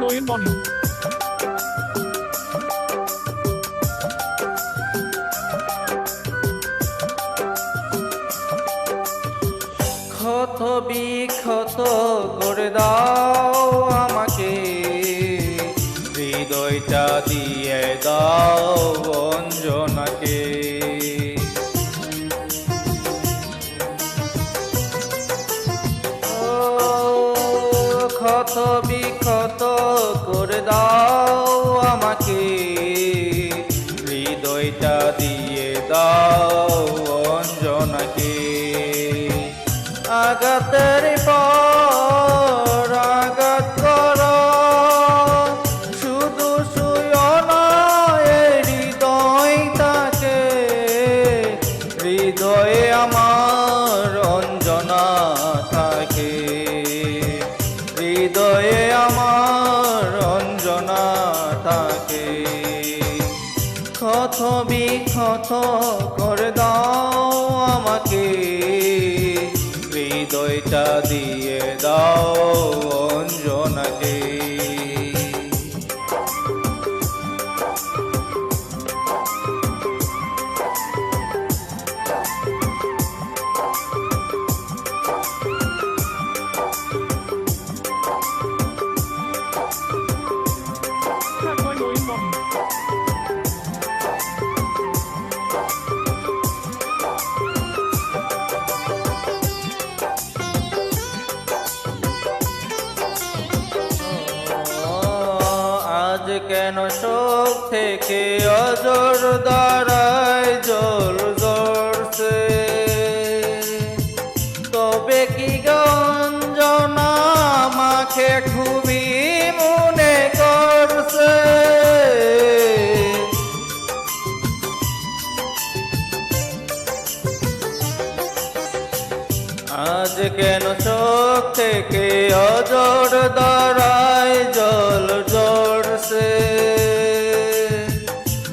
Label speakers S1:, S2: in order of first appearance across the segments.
S1: নয়ন মনি।
S2: ক্ষত বিক্ষত করে দাও আমাকে, হৃদয়টা দিয়ে দাও অঞ্জনাকে। ও ক্ষত বিক্ষত করে দাও আমাকে, হৃদয়টা দিয়ে দাও অঞ্জনাকে। আঘাতের পর আঘাত কর, শুধু শুয়ো না হৃদয়টাকে। হৃদয়ে আমার অঞ্জনা থাকে, হৃদয়ে আমার অঞ্জনা থাকে। ক্ষত বিক্ষত করে দাও আমাকে, হৃদয়টা দিয়ে দাও অঞ্জনাকে।
S1: ঢাকায় নয়ন মনি।
S2: আজ কেন শোক থেকে অজর দাঁড়ায় জল ঝরছে, তবে কি গঞ্জনা আমাকে খুবই মনে করছে। আজ কেন চোখ থেকে অজর দাঁড়ায় জল ঝরছে,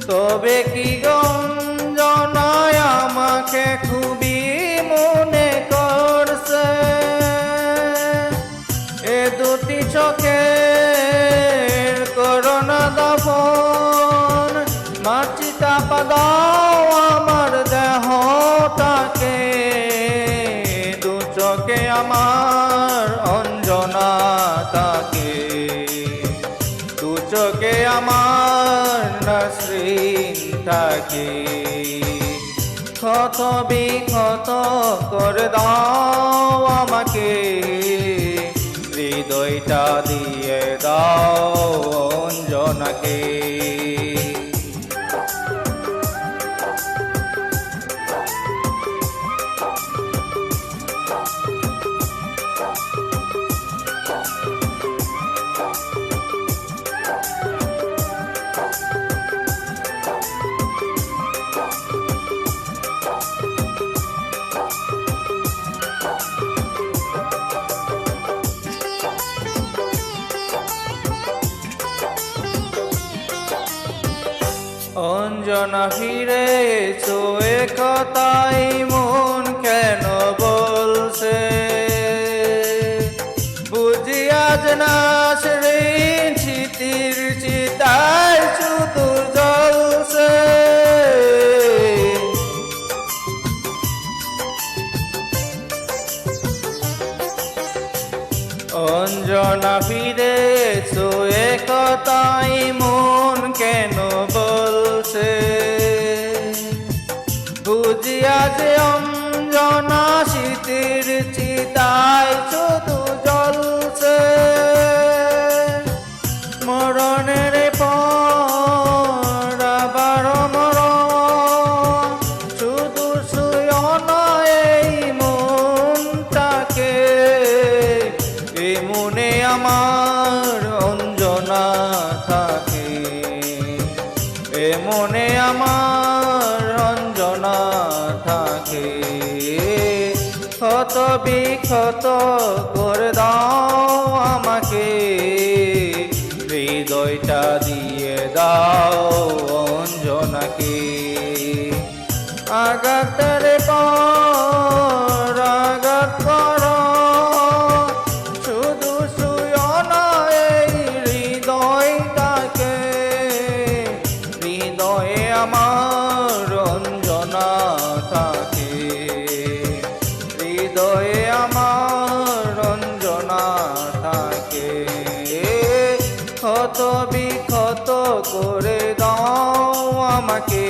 S2: তবে কি গঞ্জনায় আমাকে খুবই মনে করছে। এ দুটি চোখের করোনা দাফন, মাটি চাপা দাও আমার দেহটাকে। দু চোখে আমার অঞ্জনা থাকে, দু চোখে আমার নাসরিন থাকে। ক্ষত বিক্ষত করে দাও আমাকে, হৃদয়টা দিয়ে দাও অঞ্জনাকে। অঞ্জনা ফিরে এসো, এ কথাই মন কেন বলছে। বুঝি আজ নাসরিন স্মৃতির চিতায় শুধু জ্বলছে। অঞ্জনা ফিরে এসো, এ কথাই মন কেন বলছে। বুঝিয়া যে অঞ্জনা শীতের চিতায় শুধু জ্বলছে। মরণের পর আবার মরণ, শুধু শুয়ো না এই মনটাকে। এ মনে আমার অঞ্জনা থাকে, এ মনে আমার অঞ্জনা থাকে। ক্ষত বিক্ষত করে দাও আমাকে, হৃদয়টা দিয়ে দাও অঞ্জনাকে। আঘাতের পর আঘাত কর, শুধু শুয়ো না এই থাকে, হৃদয়ে আমার রঞ্জনা থাকে। ক্ষত বিক্ষত করে দাও আমাকে,